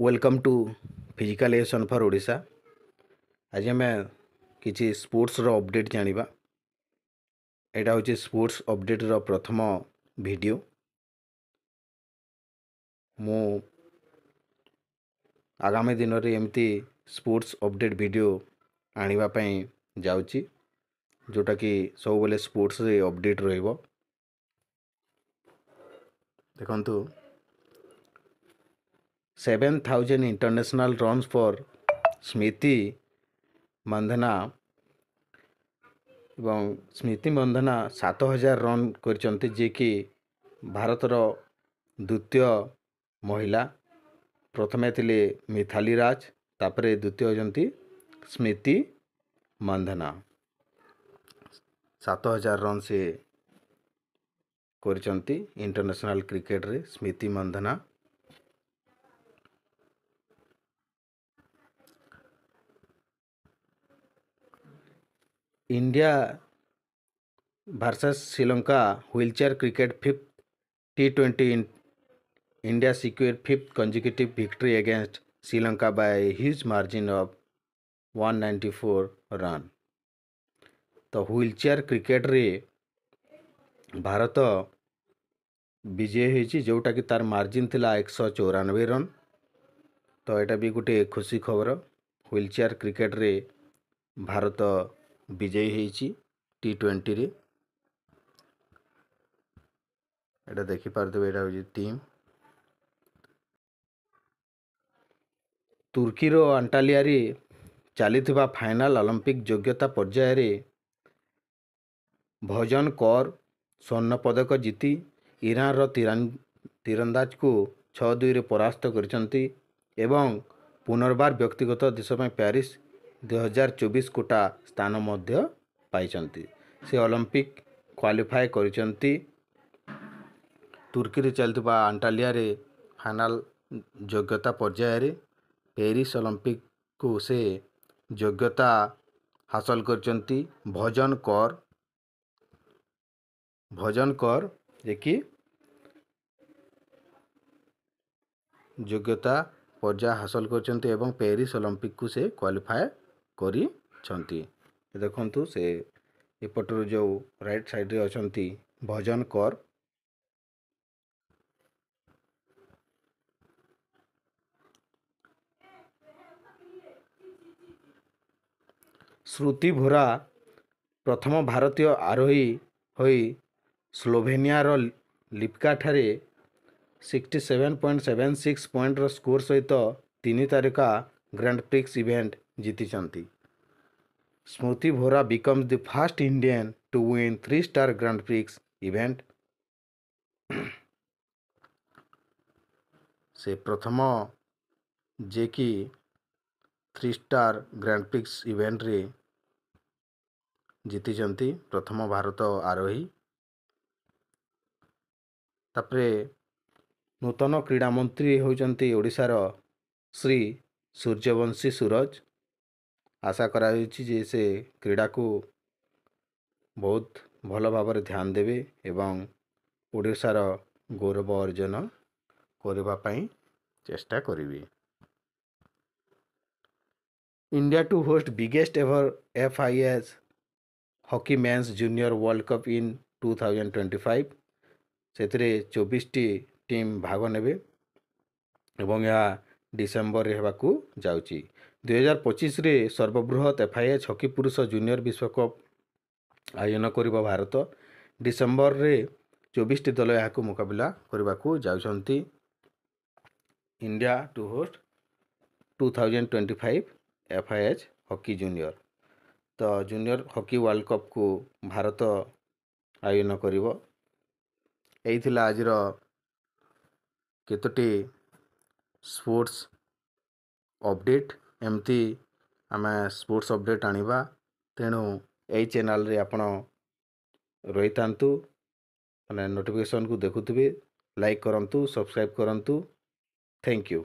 Welcome to physical education for Odisha. आज आम किसी स्पोर्ट्स रो अपडेट जानिबा। एटा होची स्पोर्ट्स अपडेट रो प्रथम वीडियो। मु आगामी दिन रे एमती स्पोर्ट्स अपडेट वीडियो आनिबा पई जाउची, जोटा कि सब बेले स्पोर्ट्स रे अपडेट रहइबो। देखंतु 7,000 इंटरनेशनल रन्स फॉर स्मृति मंधना एवं स्मृति मंधना 7,000 रन करचंती, जे कि भारतर द्वितीय महिला। प्रथमे थिले मिथाली राज, तापरे द्वितीय होजंती स्मृति मंधना। 7,000 रन से करचंती इंटरनेशनल क्रिकेट रे Smriti Mandhana. India versus Sri Lanka wheelchair cricket fifth T20 India secured fifth consecutive victory against Sri Lanka by a huge margin of 194 run। तो व्हीलचेयर क्रिकेट रे भारत विजय होइछि, जोटा कि तार मार्जिन थिला 194 रन। तो एटा भी गोटे खुशी खबर। व्हीलचेयर क्रिकेट रे भारत विजयी होइछि T20 रे। एटा देखि पारदबे, एटा होइछि टीम। तुर्की रो अंटालिया रे चलीथिबा फाइनल ओलंपिक योग्यता पर्याय रे भजन कौर स्वर्ण पदक जीति ईरान रो तीरंदाज को 6-2 रे परास्त करचंती एवं पुनर्बार व्यक्तिगत देश में पेरिस 2024 कोटा स्थान मध्य पाइचंती। से ओलंपिक क्वालिफाई करचंती। तुर्की रे चलथिबा अंटालिया रे फाइनल योग्यता पर्याय रे पेरिस ओलंपिक को से योग्यता हासिल करचंती भजन कौर जे कि योग्यता पर्याय हासिल करचंती एवं पेरिस ओलंपिक को से क्वालिफाई करिसंती। देखंतु से एपटर जो राइट साइड रे अछंती भजन कौर। श्रुति भोरा प्रथम भारतीय आरोही होई स्लोवेनिया रो लिप्का ठारे 67.76 पॉइंट रो स्कोर सहित 3 तारिका ग्रैंड प्रिक्स इवेंट जीतिचंती। Smriti Bhora becomes the first Indian to win 3-star Grand Prix event। से प्रथम जे कि 3-स्टार ग्रैंड प्रिक्स इवेंट रे जीतिचंती, प्रथम भारत आरोही। तापरे नूतन क्रीड़ा मंत्री होचंती ओडिशार श्री सूर्यवंशी सूरज। आशा करा जे से क्रीड़ा को बहुत भल भाव ध्यान देवे एवं ओडिशार गौरव अर्जन करबा पई चेष्टा करिवे। India to host biggest ever FIS hockey men's junior world cup in 2025। से 24 टीम भाग नेबे एवं यह डिसेम्बर रे हेबाकू जाउची। 2025 रे सर्वबृहत FIS हॉकी पुरुष जूनियर विश्वकप आयोजन करिबो भारत। डिसेम्बर रे 24 दल याकू मुकाबला करबाकू जाउछंती। India to host 2025 FIS hockey junior. तो जूनियर हॉकी वर्ल्ड कप को भारत आयोजन करिबो। एई थिला आजिर केतोटी स्पोर्ट्स अपडेट। एमती आमे स्पोर्ट्स अपडेट आनिबा, तेणु एई चैनल रे आपण रहितांतु, माने नोटिफिकेशन को देखुथिबे, लाइक करंतु, सब्सक्राइब करंतु। Thank you.